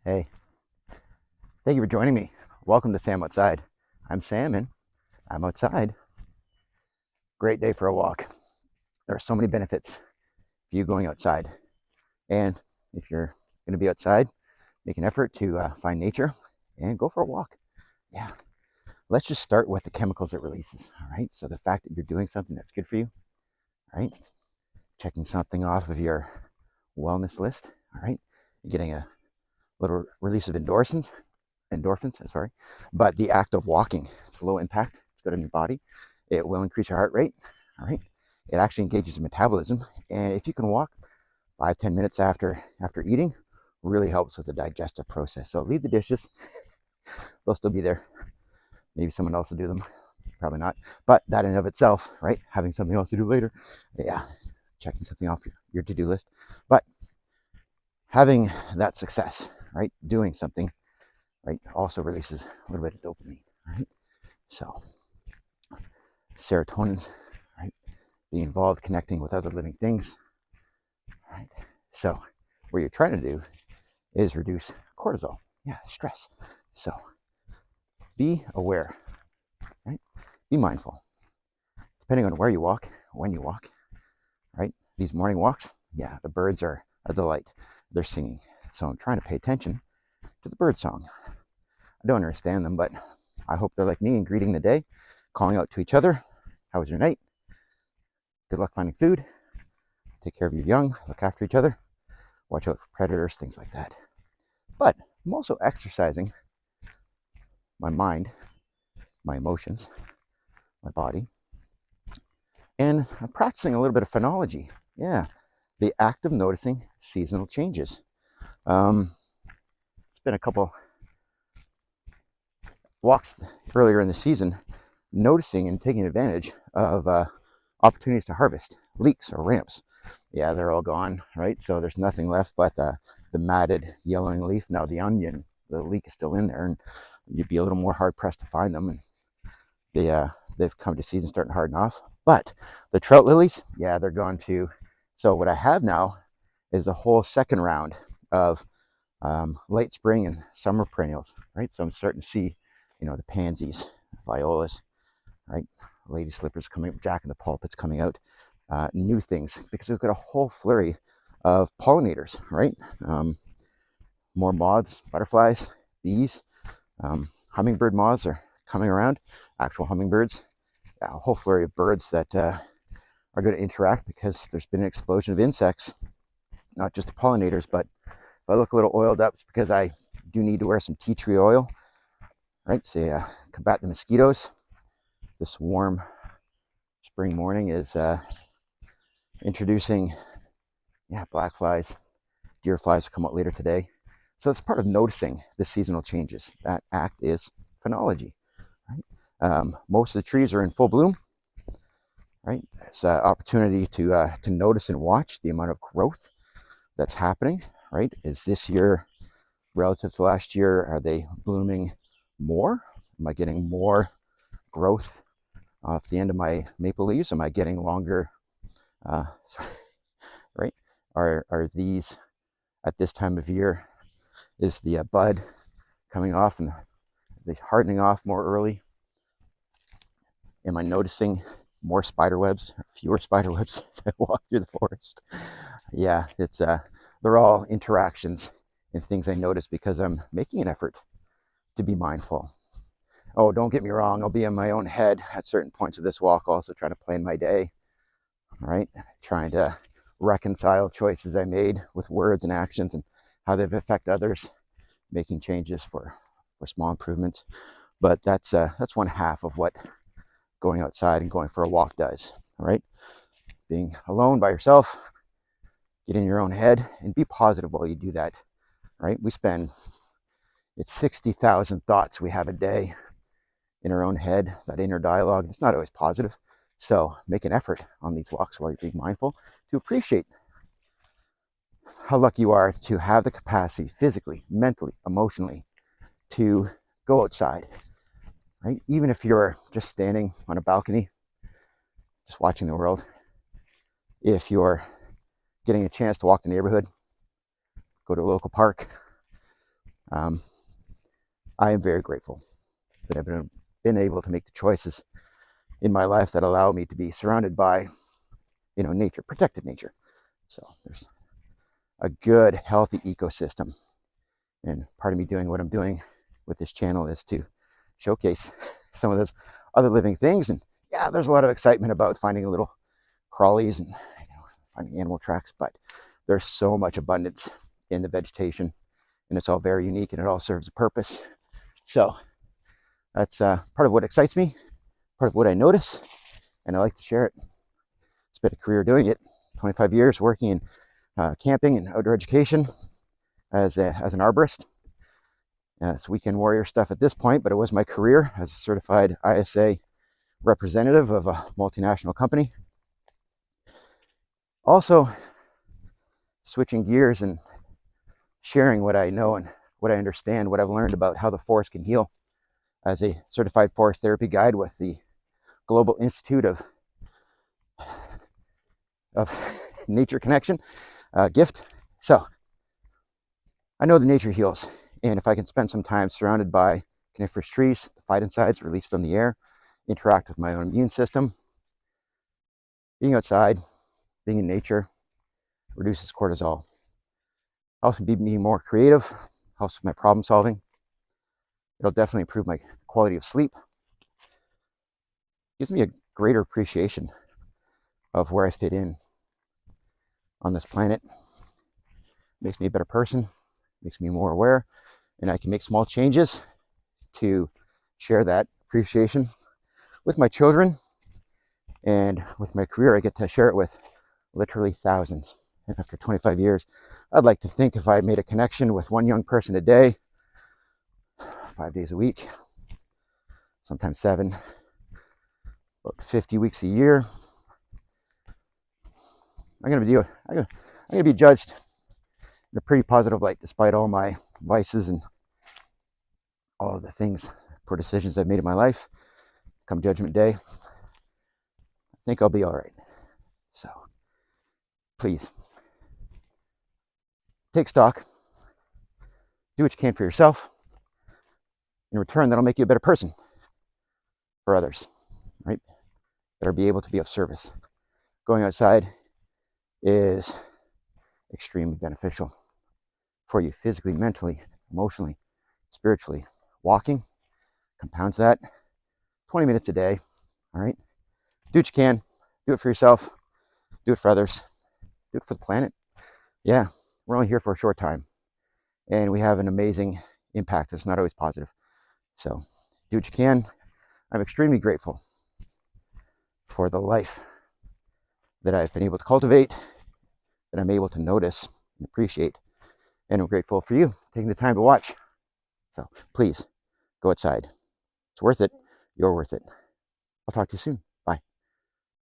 Hey, thank you for joining me. Welcome to Sam Outside. I'm Sam and I'm outside. Great day for a walk. There are so many benefits for you going outside. And if you're going to be outside, make an effort to find nature and go for a walk. Yeah. Let's just start with the chemicals it releases. All right. So the fact that you're doing something that's good for you, right? Checking something off of your wellness list. All right. You're getting a little release of endorphins, sorry. But the act of walking, it's low impact, it's good on your body. It will increase your heart rate, all right? It actually engages your metabolism. And if you can walk 5-10 minutes after eating, really helps with the digestive process. So leave the dishes, they'll still be there. Maybe someone else will do them, probably not. But that in and of itself, right? Having something else to do later, yeah, checking something off your to-do list. But having that success, right? Doing something, right, also releases a little bit of dopamine, right? So serotonin, right, being involved, connecting with other living things, right? So what you're trying to do is reduce cortisol, stress. So be aware, right? Be mindful. Depending on where you walk, when you walk, right? These morning walks, the birds are a delight. They're singing. So I'm trying to pay attention to the bird song. I don't understand them, but I hope they're like me and greeting the day, calling out to each other. How was your night? Good luck finding food. Take care of your young. Look after each other. Watch out for predators, things like that. But I'm also exercising my mind, my emotions, my body. And I'm practicing a little bit of phenology. Yeah, the act of noticing seasonal changes. It's been a couple walks earlier in the season, noticing and taking advantage of opportunities to harvest leeks or ramps. Yeah, they're all gone, right? So there's nothing left but the matted yellowing leaf. Now the onion, the leek is still in there, and you'd be a little more hard pressed to find them. And they've come to season starting to harden off. But the trout lilies, they're gone too. So what I have now is a whole second round of late spring and summer perennials, right? So I'm starting to see, the pansies, violas, right? Lady slippers coming up, Jack in the pulpits coming out, new things, because we've got a whole flurry of pollinators, right? More moths, butterflies, bees, hummingbird moths are coming around, actual hummingbirds, a whole flurry of birds that are going to interact because there's been an explosion of insects, not just the pollinators, but if I look a little oiled up, it's because I do need to wear some tea tree oil, right? So combat the mosquitoes. This warm spring morning is introducing, black flies, deer flies will come out later today. So it's part of noticing the seasonal changes. That act is phenology, right? Most of the trees are in full bloom, right? It's an opportunity to notice and watch the amount of growth that's happening, right? Is this year relative to last year, are they blooming more? Am I getting more growth off the end of my maple leaves? Am I getting longer, right? Are these, at this time of year, is the bud coming off and the hardening off more early? Am I noticing more spider webs, fewer spider webs as I walk through the forest? It's they're all interactions and things I notice because I'm making an effort to be mindful. Oh, don't get me wrong, I'll be in my own head at certain points of this walk, also trying to plan my day, right? Trying to reconcile choices I made with words and actions and how they've affected others, making changes for small improvements. But that's one half of what going outside and going for a walk does, right? Being alone by yourself, get in your own head and be positive while you do that, right? It's 60,000 thoughts we have a day in our own head, that inner dialogue. It's not always positive. So make an effort on these walks while you're being mindful to appreciate how lucky you are to have the capacity physically, mentally, emotionally to go outside, right? Even if you're just standing on a balcony, just watching the world. If you're getting a chance to walk the neighborhood, go to a local park, I am very grateful that I've been able to make the choices in my life that allow me to be surrounded by, nature, protected nature. So there's a good, healthy ecosystem. And part of me doing what I'm doing with this channel is to showcase some of those other living things. And yeah, there's a lot of excitement about finding little crawlies and finding animal tracks, but there's so much abundance in the vegetation, and it's all very unique, and it all serves a purpose. So that's part of what excites me, part of what I notice, and I like to share it. It's been a career doing it, 25 years working in camping and outdoor education as an arborist. It's weekend warrior stuff at this point, but it was my career as a certified ISA representative of a multinational company. Also, switching gears and sharing what I know and what I understand, what I've learned about how the forest can heal as a certified forest therapy guide with the Global Institute of Nature Connection gift. So I know the nature heals, and if I can spend some time surrounded by coniferous trees, the phytoncides released on the air, interact with my own immune system, being outside, being in nature reduces cortisol, helps me be more creative, helps with my problem solving. It'll definitely improve my quality of sleep, gives me a greater appreciation of where I fit in on this planet, makes me a better person, makes me more aware, and I can make small changes to share that appreciation with my children, and with my career I get to share it with literally thousands. And after 25 years, I'd like to think if I made a connection with one young person a day, 5 days a week, sometimes 7, about 50 weeks a year, I'm going to be judged in a pretty positive light, despite all my vices and all of the things, poor decisions I've made in my life. Come Judgment Day, I think I'll be all right. So please take stock, do what you can for yourself. In return, that'll make you a better person for others, right? Better be able to be of service. Going outside is extremely beneficial for you physically, mentally, emotionally, spiritually. Walking compounds that. 20 minutes a day, all right? Do what you can. Do it for yourself. Do it for others. Do it for the planet. Yeah, we're only here for a short time, and we have an amazing impact. It's not always positive. So do what you can. I'm extremely grateful for the life that I've been able to cultivate, that I'm able to notice and appreciate. And I'm grateful for you taking the time to watch. So please go outside. It's worth it. You're worth it. I'll talk to you soon.